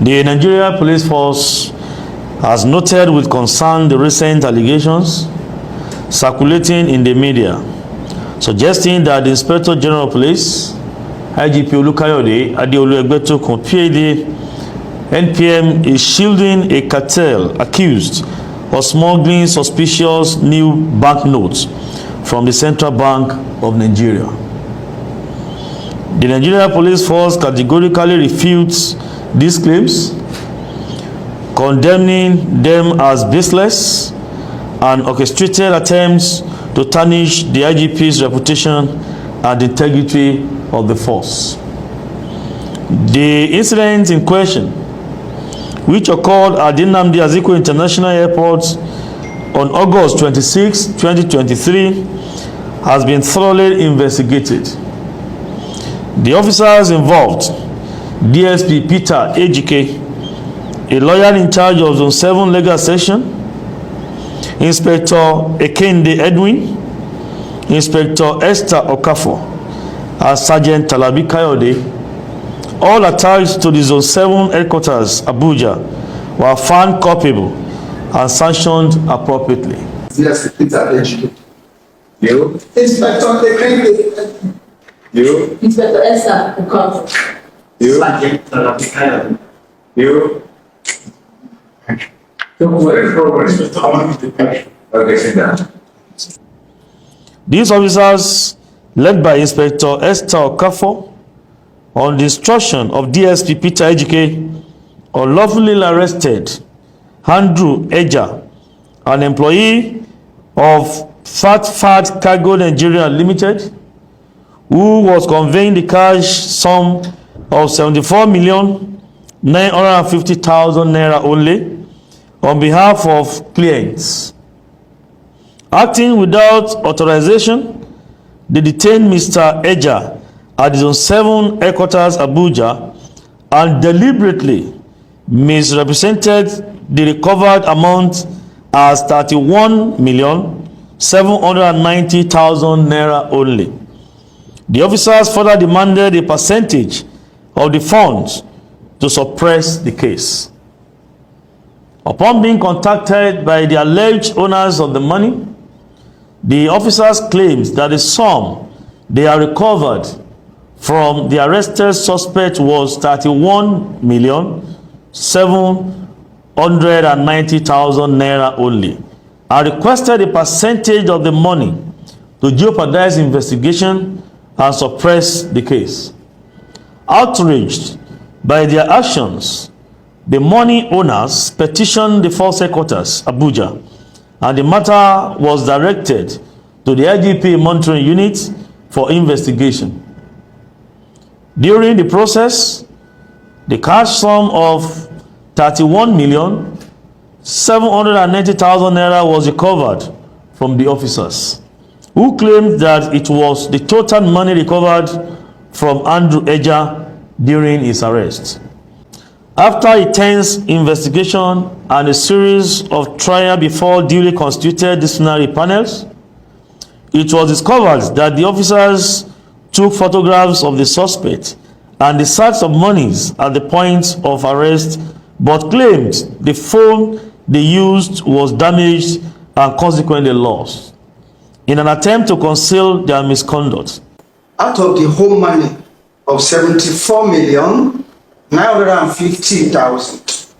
The Nigeria Police Force has noted with concern the recent allegations circulating in the media, suggesting that the Inspector General of Police, IGP Egbetokun, PhD, NPM, is shielding a cartel accused of smuggling suspicious new banknotes from the Central Bank of Nigeria. The Nigeria Police Force categorically refutes these claims, condemning them as baseless and orchestrated attempts to tarnish the IGP's reputation and integrity of the force. The incident in question, which occurred at the Nnamdi Azikiwe International Airport on August 26, 2023, has been thoroughly investigated. The officers involved, DSP Peter Ejike, a lawyer in charge of Zone 7 Legal Section, Inspector Ekende Edwin, Inspector Esther Okafor, and Sergeant Talabi Kayode, all attached to the Zone 7 headquarters, Abuja, were found culpable and sanctioned appropriately. DSP Peter Ejike. You? Inspector Ekende. You? Inspector Esther Okafor. You? Sergeant Talabi Kayode. You? Okay, sit down. These officers, led by Inspector Esther Okafor, on the instruction of DSP Peter Ejike, unlawfully arrested Andrew Eja, an employee of Fat Cargo Nigeria Limited, who was conveying the cash sum of 74,950,000 naira only on behalf of clients. Acting without authorization, they detained Mr. Eja at the Zone 7 headquarters, Abuja, and deliberately misrepresented the recovered amount as 31,790,000 naira only. The officers further demanded a percentage of the funds to suppress the case. Upon being contacted by the alleged owners of the money, the officers claimed that the sum they had recovered from the arrested suspect was 31,790,000 naira only, and requested a percentage of the money to jeopardize investigation and suppress the case. Outraged by their actions, the money owners petitioned the force headquarters, Abuja, and the matter was directed to the IGP monitoring unit for investigation. During the process, the cash sum of 31,790,000 naira was recovered from the officers, who claimed that it was the total money recovered from Andrew Eja during his arrest. After a tense investigation and a series of trials before duly constituted disciplinary panels, it was discovered that the officers took photographs of the suspect and the sacks of monies at the point of arrest, but claimed the phone they used was damaged and consequently lost, in an attempt to conceal their misconduct. Out of the whole money of 74,950,000.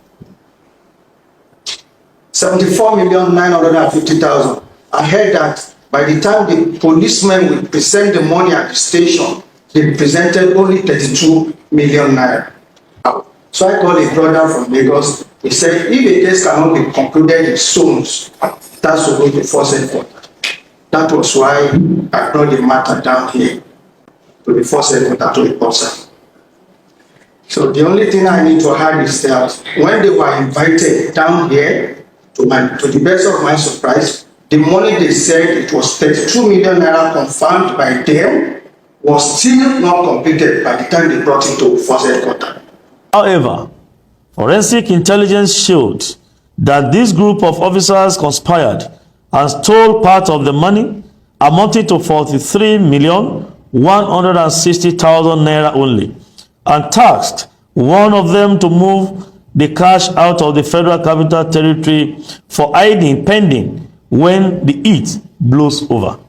74,950,000. I heard that by the time the policemen would present the money at the station, they presented only 32 million naira. So I called a brother from Lagos. He said, if a case cannot be concluded in stones, that's to go to force headquarters. That was why I brought the matter down here to the force headquarters to report, sir. So the only thing I need to add is that when they were invited down here, to the best of my surprise, the money they said it was 32 million naira confirmed by them was still not completed by the time they brought it to force headquarters. However, forensic intelligence showed that this group of officers conspired and stole part of the money, amounting to 43,160,000 naira only, and tasked one of them to move the cash out of the Federal Capital Territory for hiding pending when the heat blows over.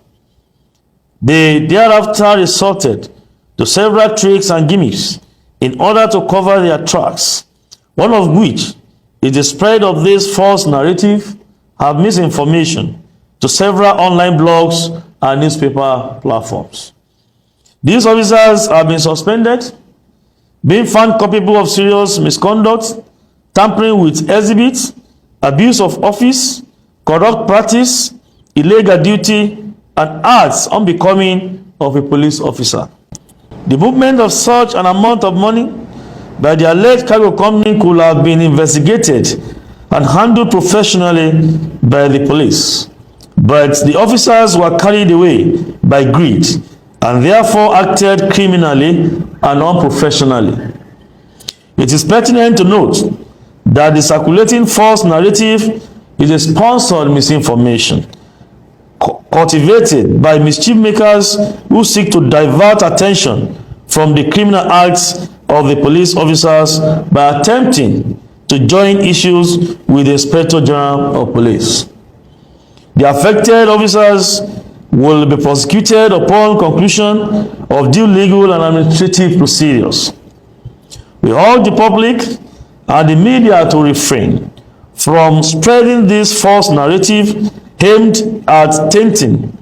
They thereafter resorted to several tricks and gimmicks in order to cover their tracks, one of which is the spread of this false narrative and misinformation to several online blogs and newspaper platforms. These officers have been suspended, being found culpable of serious misconduct, tampering with exhibits, abuse of office, corrupt practice, illegal duty, and acts unbecoming of a police officer. The movement of such an amount of money by the alleged cargo company could have been investigated and handled professionally by the police. But the officers were carried away by greed and therefore acted criminally and unprofessionally. It is pertinent to note that the circulating false narrative is a sponsored misinformation cultivated by mischief makers who seek to divert attention from the criminal acts of the police officers by attempting to join issues with the Inspector General of Police. The affected officers will be prosecuted upon conclusion of due legal and administrative procedures. We urge the public and the media to refrain from spreading this false narrative aimed at tainting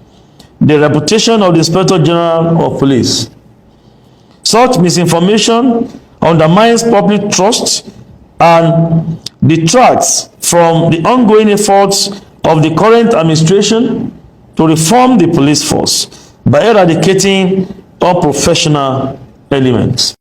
the reputation of the Inspector General of Police. Such misinformation undermines public trust and detracts from the ongoing efforts of the current administration to reform the police force by eradicating unprofessional elements.